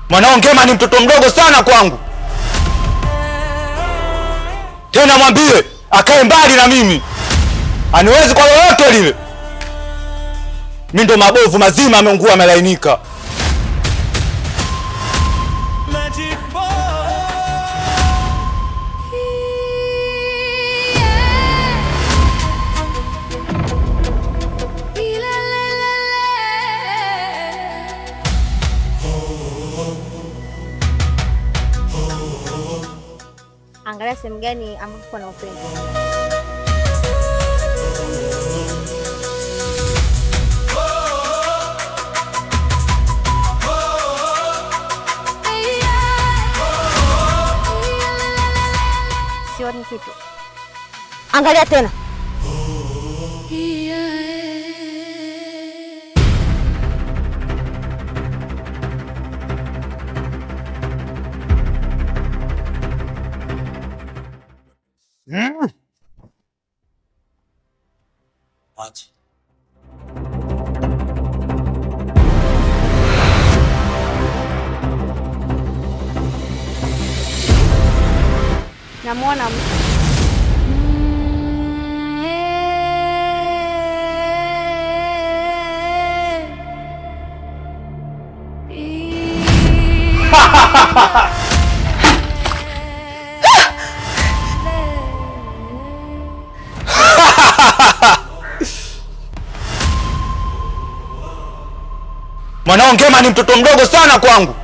Mwanao Ngema ni mtoto mdogo sana kwangu. Tena mwambie akae mbali na mimi. Aniwezi kwa lolote lile. Mimi ndo mabovu mazima ameungua amelainika. Angalia sehemu gani ambapo kuna upendo. Sioni kitu. Angalia tena. Wachi. Namuona Mwanao Ngema ni mtoto mdogo sana kwangu.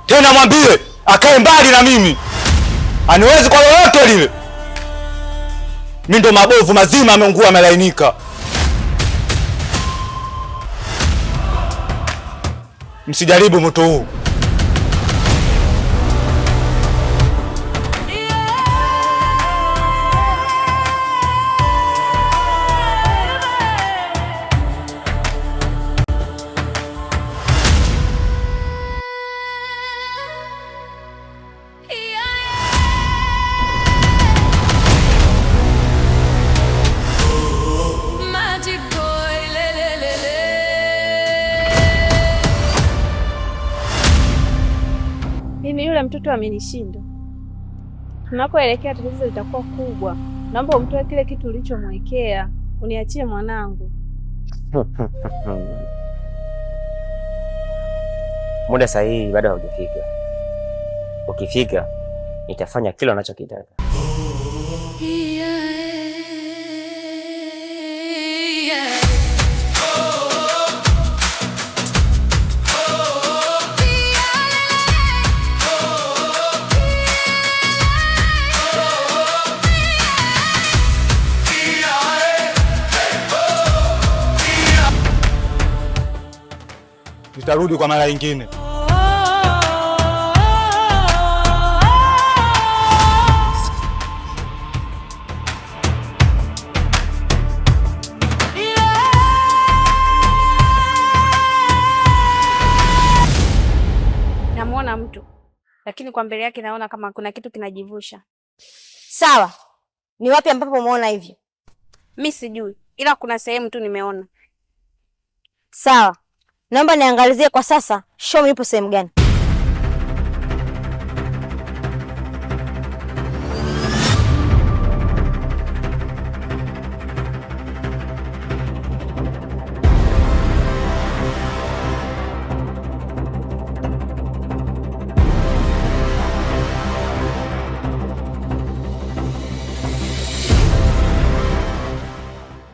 Tena mwambie akae mbali na mimi. Aniwezi kwa lolote lile. Mimi ndo mabovu mazima ameungua amelainika. Msijaribu moto huu. Mimi yule mtoto amenishinda. Tunakoelekea tatizo litakuwa kubwa. Naomba umtoe kile kitu ulichomwekea. Uniachie mwanangu. Muda sahihi bado haujafika. Ukifika nitafanya kila unachokitaka. Nitarudi kwa mara nyingine. Namuona mtu, lakini kwa mbele yake naona kama kuna kitu kinajivusha. Sawa. Ni wapi ambapo umeona hivyo? Mimi sijui, ila kuna sehemu tu nimeona. Sawa. Naomba niangalizie kwa sasa, show me ipo sehemu gani.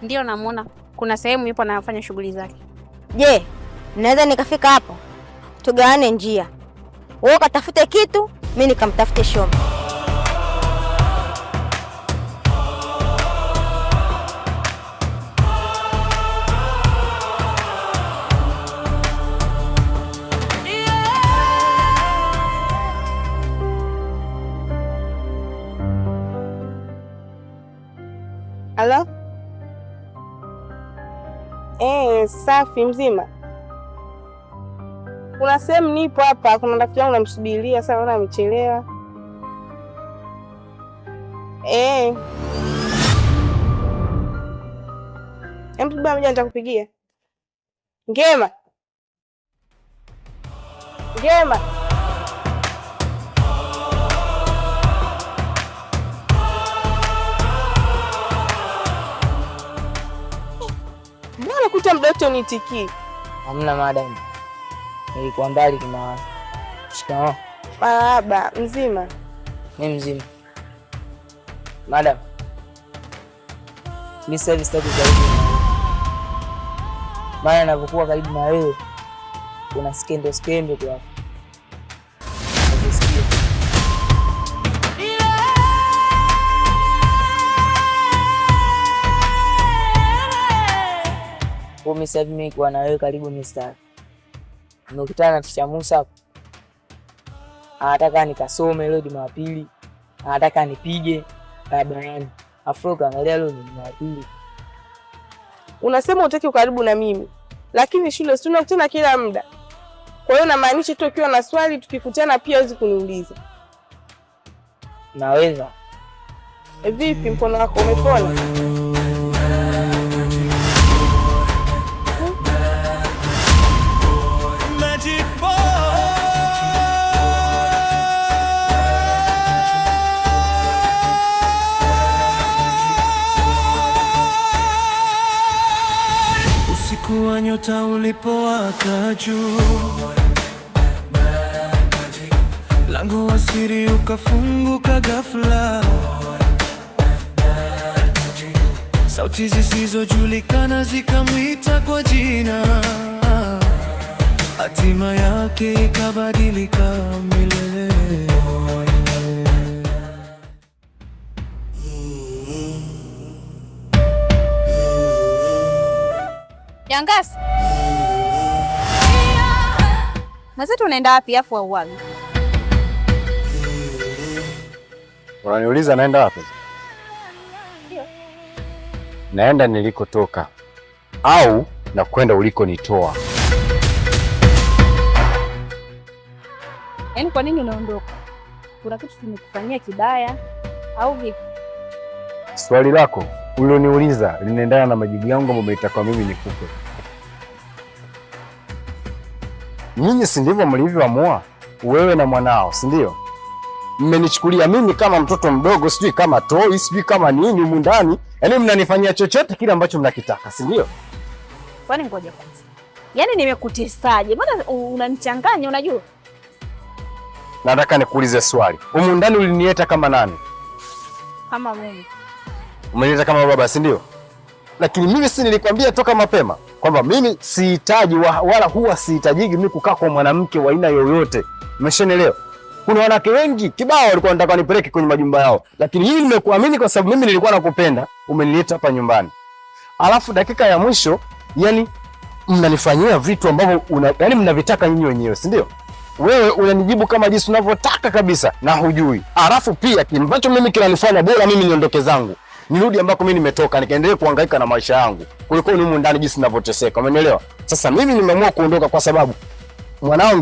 Ndio namuona kuna sehemu yupo anafanya shughuli zake. Je, naweza nikafika hapo? Tugawane njia. Wewe katafute kitu, mimi nikamtafute Shombe. Halo? Safi mzima. Kuna sehemu nipo hapa, kuna rafiki yangu namsubiria, sasa naona amechelewa. Hebu baba mmoja nitakupigia. Ngema. Ngema. Mbona kuta mdoto nitikii? Hamna madam. Nilikuwa mbali kimawazo. Shikamoo. Baba, mzima? Mimi mzima. Madam. Mimi sasa sitaki karibu na wewe. Maana ninapokuwa karibu na wewe kuna skendo tu hapo. Kwa mimi sasa mimi kuwa na wewe karibu ni start. Nimekutana na Tisha Musa hapo. Anataka nikasome leo Jumapili. Anataka nipige barabarani. Afrika angalia leo ni Jumapili. Unasema utaki ukaribu na mimi, lakini shule si tunakutana kila muda. Kwa hiyo namaanisha tu ukiwa na swali tukikutana pia uweze kuniuliza. Naweza. Vipi mkono wako umepona? Usiku wa nyota ulipowaka juu, lango wa siri ukafunguka ghafla, sauti zisizojulikana zikamwita kwa jina, hatima yake ikabadilika milele. Yangasi. Mazetu unaenda wapi afu au wapi? Unaniuliza naenda wapi? Ndio. Naenda nilikotoka au na kwenda ulikonitoa. Yaani kwa nini unaondoka? Kuna kitu kimekufanyia kibaya au vipi? Swali lako ulioniuliza linaendana na majibu yangu ambayo umetaka mimi nikupe. Nyinyi si ndivyo mlivyoamua? Wewe na mwanao, si ndio? Mmenichukulia mimi kama mtoto mdogo, sijui kama toy, sijui kama nini humu ndani. Yaani mnanifanyia chochote kile ambacho mnakitaka, si ndio? Kwani ngoja kwanza. Yaani nimekutesaje? Mbona unanichanganya unajua? Nataka nikuulize swali. Humu ndani ulinileta kama nani? Kama mimi. Umenileta kama baba, si ndio? Lakini mimi si nilikwambia toka mapema kwamba mimi sihitaji wala huwa sihitajiki mimi kukaa kwa mwanamke wa aina yoyote. Umeshanielewa? Kuna wanawake wengi kibao walikuwa wanataka nipeleke kwenye majumba yao, lakini hii nimekuamini kwa sababu mimi nilikuwa nakupenda, umenileta hapa nyumbani. Alafu dakika ya mwisho, yani mnanifanyia vitu ambavyo yani mnavitaka nyinyi wenyewe, si ndio? Wewe unanijibu kama jinsi unavyotaka kabisa na hujui. Alafu pia ambacho mimi kinanifanya bora mimi niondoke zangu, nirudi ambako mimi nimetoka, nikaendelee kuhangaika na maisha yangu kuliko ni humu ndani jinsi ninavyoteseka. Umeelewa? Sasa mimi nimeamua kuondoka kwa sababu mwanao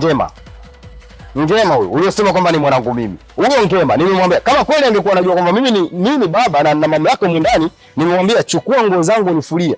Ngema huyo uliyosema kwamba ni mwanangu mimi. Huyo Ngema nimemwambia kama kweli angekuwa anajua kwamba mimi ni baba na mama yako humu ndani, nimemwambia chukua nguo zangu unifulie.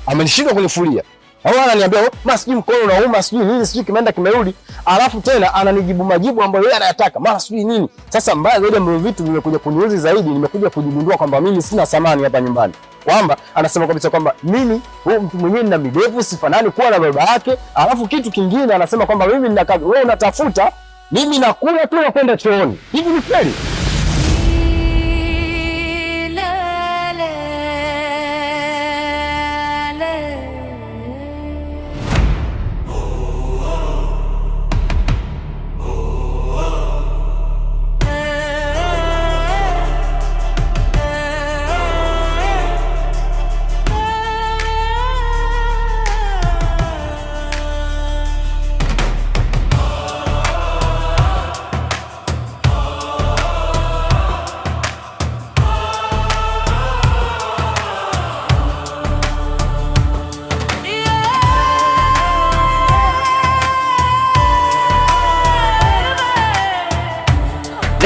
Amenishika kunifulia. Au ananiambia basi sijui mkono unauma, sijui nini, sijui kimeenda kimerudi. Alafu tena ananijibu majibu ambayo yeye anayataka. Mara sijui nini. Sasa mbaya zaidi ambavyo vitu vimekuja kuniuzi zaidi, nimekuja kujigundua kwamba mimi sina thamani hapa nyumbani. Kwamba anasema kabisa kwamba mimi huyu mtu mwenyewe nina midevu sifanani kuwa na baba yake. Alafu kitu kingine anasema kwamba mimi nina kazi, wewe unatafuta, mimi nakula tu na kwenda chooni. Hivi ni kweli?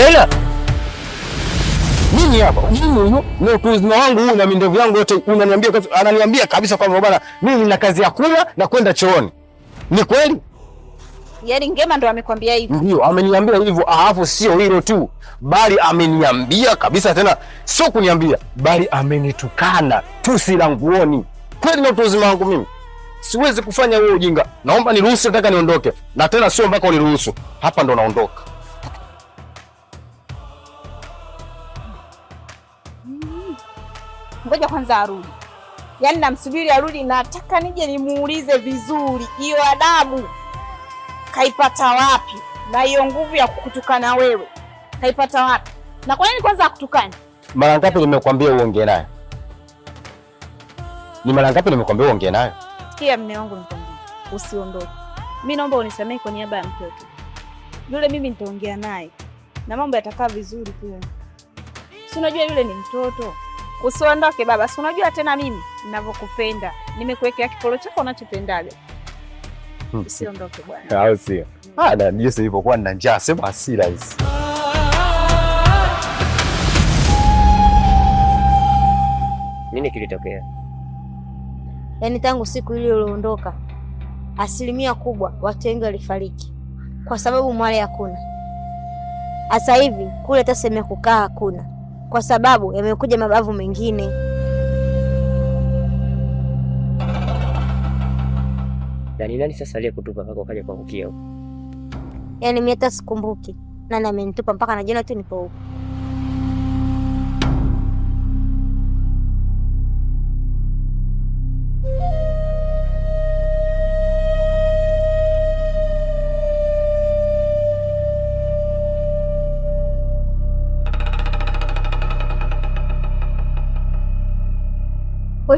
Leila, mimi hapa ni utu uzima wangu huu na mindevu yangu yote ananiambia kabisa kwamba bwana mimi nina kazi ya kula na kwenda chooni. Ni kweli? Yaani Ngema ndo amekwambia hivyo? Ndio, ameniambia hivyo. Alafu sio hilo tu, bali ameniambia kabisa, tena sio kuniambia, bali amenitukana tusi la nguoni. Kweli na utu uzima wangu mimi siwezi kufanya huo ujinga. Naomba niruhusu, nataka niondoke. Na tena sio mpaka uniruhusu. Hapa ndo naondoka. Ngoja kwanza arudi. Yaani namsubiri arudi, nataka nije nimuulize vizuri hiyo adabu kaipata wapi, na hiyo nguvu ya kukutukana wewe kaipata wapi? Na kwa nini kwanza akutukane? Mara ngapi nimekwambia uongee naye? Ni mara ngapi nimekwambia uongee naye? Sikia mme wangu, nikwambie usiondoke. Mimi naomba unisamehe kwa niaba ya mtoto yule. Mimi nitaongea naye na mambo yatakaa vizuri tu. Si unajua yule ni mtoto. Usiondoke baba, si unajua tena mimi ninavyokupenda. Nimekuwekea kipolo chako unachopendaga. Usiondoke bwana. Au sio? Na ndio sivyo, kwa nina njaa, sema hasira hizi. Nini kilitokea? Yaani tangu siku ile uliondoka, 100% watu wengi walifariki kwa sababu mwale hakuna. Sasa hivi kule hata sehemu ya kukaa hakuna kwa sababu yamekuja mabavu mengine. Nani sasa aliyekutupa mpaka ukaja kwa kukio? Yaani mimi hata sikumbuki nani amenitupa, mpaka najiona tu nipo huko.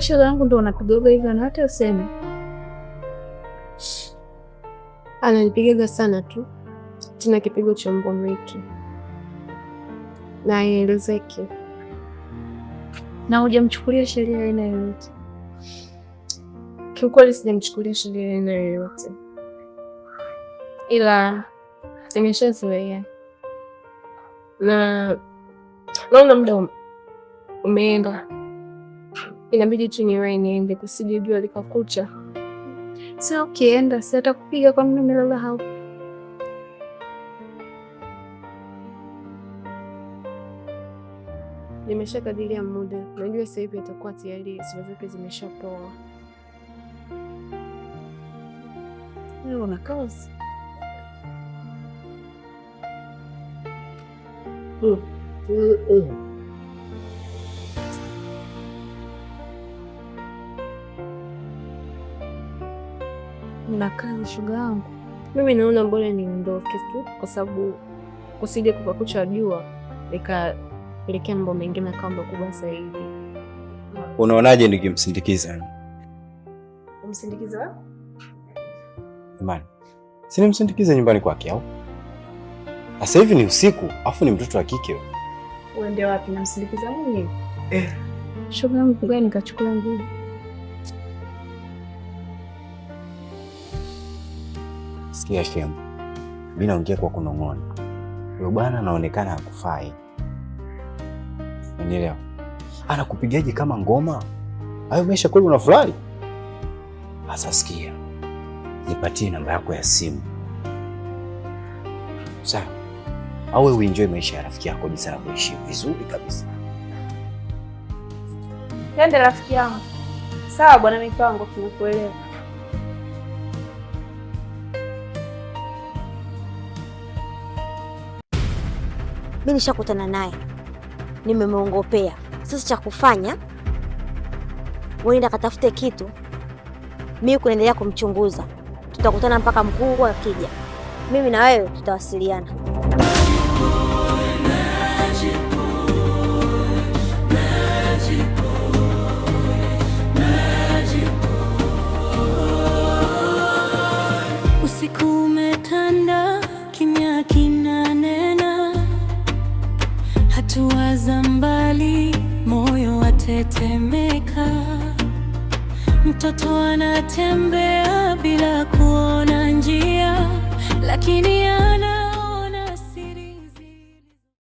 Shoga yangu ndo unapigaga hivyo na hata useme. Ananipigaga sana tu, tena kipigo cha mbwa mwitu na haielezeki. Na hujamchukulia sheria aina yoyote? Kiukweli sijamchukulia sheria aina yoyote, ila nimeshazoea na naona muda umeenda, inabidi tu niende kusije jua likakucha. Sasa ukienda si atakupiga kwa nini umelala hapo? Nimeshakadiria muda, najua sasa hivi atakuwa tayari sifa zake zimeshapoa. Wewe una kazi? Una kazi shoga yangu? Mimi naona bora niondoke tu, kwa sababu kusije kukakucha jua likapelekea mambo mengine kama kubwa zaidi. Unaonaje nikimsindikiza? Umsindikiza wapi? Imani, si nimsindikize nyumbani kwake au? Sasa hivi ni usiku, afu ni mtoto wa kike. Uende wapi? Namsindikiza mimi? Shoga yangu, ngoja nikachukua nguo. Sikia shemu, mimi naongea kwa kunong'ona. Huyo bwana anaonekana hakufai. Unielewa? Anakupigaje kama ngoma? Hayo maisha kweli unafurahi? Sasa sikia, nipatie namba yako ya simu. Sawa? Au wewe enjoy maisha ya rafiki yako jinsi anavyoishi vizuri kabisa. Twende rafiki yangu. Sawa bwana Mipango, tunakuelewa. Mimi nishakutana naye, nimemuongopea. Sasa cha kufanya wewe nenda katafute kitu, mimi kuendelea kumchunguza. Tutakutana mpaka mkuu akija, mimi na wewe tutawasiliana. Usiku umetanda, kimya kinanena, hatua za mbali, moyo watetemeka. Mtoto anatembea bila kuona njia, lakini